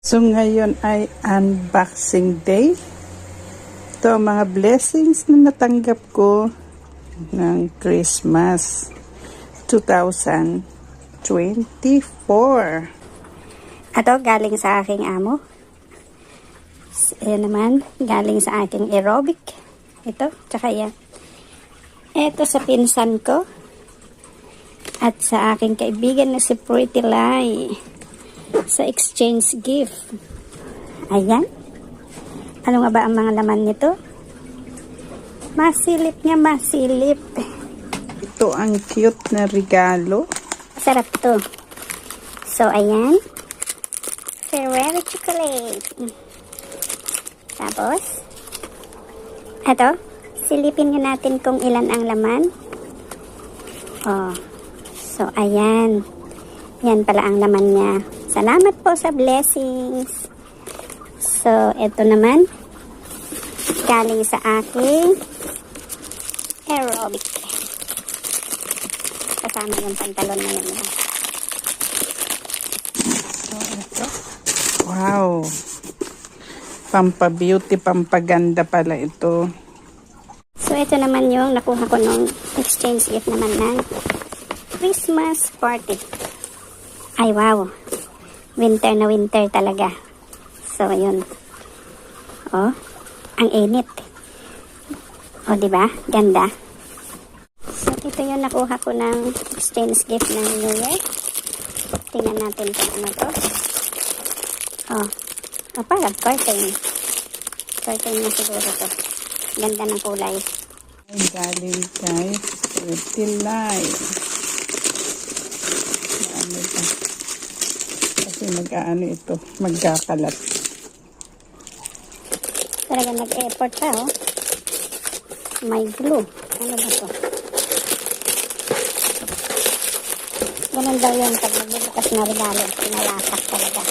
So ngayon ay unboxing day. Ito ang mga blessings na natanggap ko ng Christmas 2024. Ito galing sa aking amo. Ayan naman, galing sa aking aerobic. Ito, tsaka yan. Ito sa pinsan ko. At sa aking kaibigan na si Pretty Lai. Sa exchange gift. Ayan. Ano nga ba ang mga laman nito? Masilip nga, masilip. Ito ang cute na regalo. Sarap to. So, ayan. Ferrero chocolate. Tapos, ito. Silipin nga natin kung ilan ang laman. Oh. So, ayan. Yan pala ang laman niya. Salamat po sa blessings. So, ito naman. Galing sa aking aerobic. Kasama yung pantalon na yun. So, ito. Wow. Pampabeauty, pampaganda pala ito. So, ito naman yung nakuha ko nung exchange gift naman ng Christmas party. Ay, wow. Winter na winter talaga. So, yun. Oh, ang init. Oh, diba? Ganda. So, ito yung nakuha ko ng exchange gift ng New Year. Tingnan natin kung ano to. Oh, parang curtain. Curtain na siguro to. Ganda ng kulay. Ay, galing kay Pretty Lai. Ano ito? Kasi mag-ano ito, magkakalat. Talaga nag-effort pa, oh. May glue. Ano ba to? Ganun daw yun pag magbubukas na regalo. Pinalasak talaga.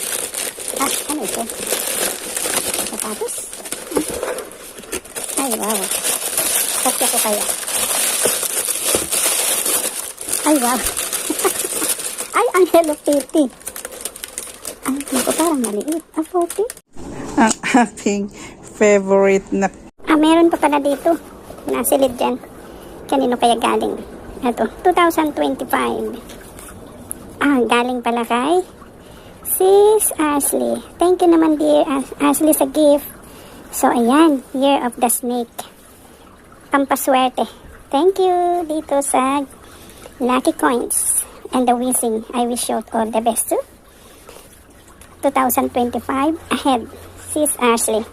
Ah, ano ito? Sapatos? Ay, wow. Sakya ko kaya. Ay, wow. Ay, ang Hello Kitty. Ay, naku, parang maliit. Ah, 40? Ang aking favorite na Meron pa pala dito. Nasilid dyan. Kanino kaya galing? Ito, 2025. Galing pala kay Sis Ashley. Thank you naman, dear Ashley, sa gift. So, ayan. Year of the Snake. Pampaswerte. Thank you dito sa Lucky Coins and the Wishing. I wish you all the best too. 2025 ahead. Sis Ashley.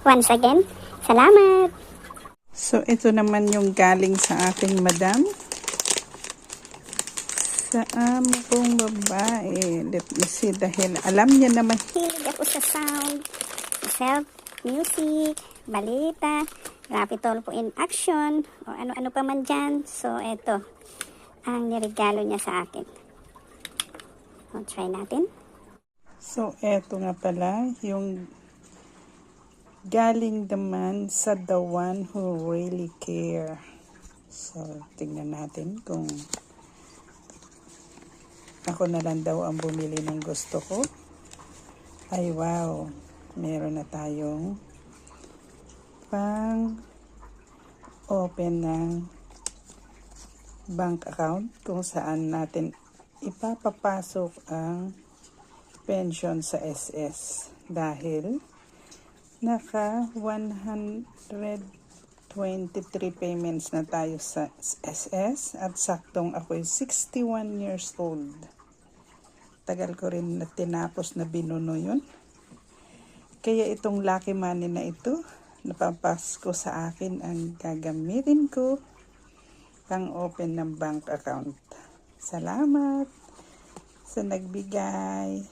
Once again, salamat. So, ito naman yung galing sa aking madam. Sa amo kong babae. Let me see, dahil alam niya naman. Hilig ako sa sound, self, music, balita, Rapitol po in action, o ano-ano pa man dyan. So, ito ang niregalo niya sa akin. So, try natin. So, eto nga pala, yung galing naman sa the one who really care. So, tingnan natin kung ako na lang daw ang bumili ng gusto ko. Ay, wow. Meron na tayong pang open ng bank account kung saan natin ipapapasok ang pension sa SS dahil naka 123 payments na tayo sa SS at saktong ako'y 61 years old. Tagal ko rin na tinapos na binuno yun. Kaya itong lucky money na ito, napapasko sa akin ang gagamitin ko pang open ng bank account. Salamat sa nagbigay.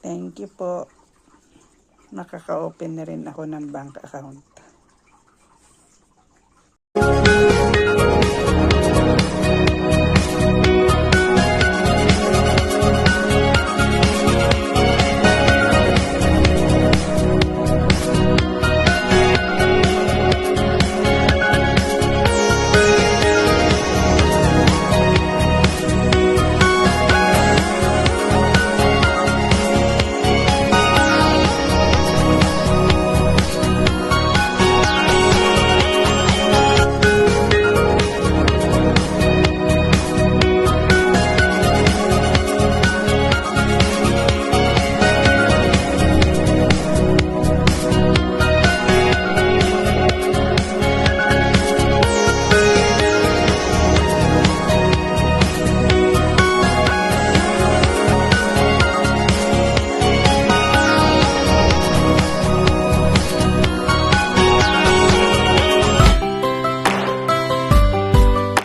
Thank you po. Nakaka-open na rin ako ng bank account.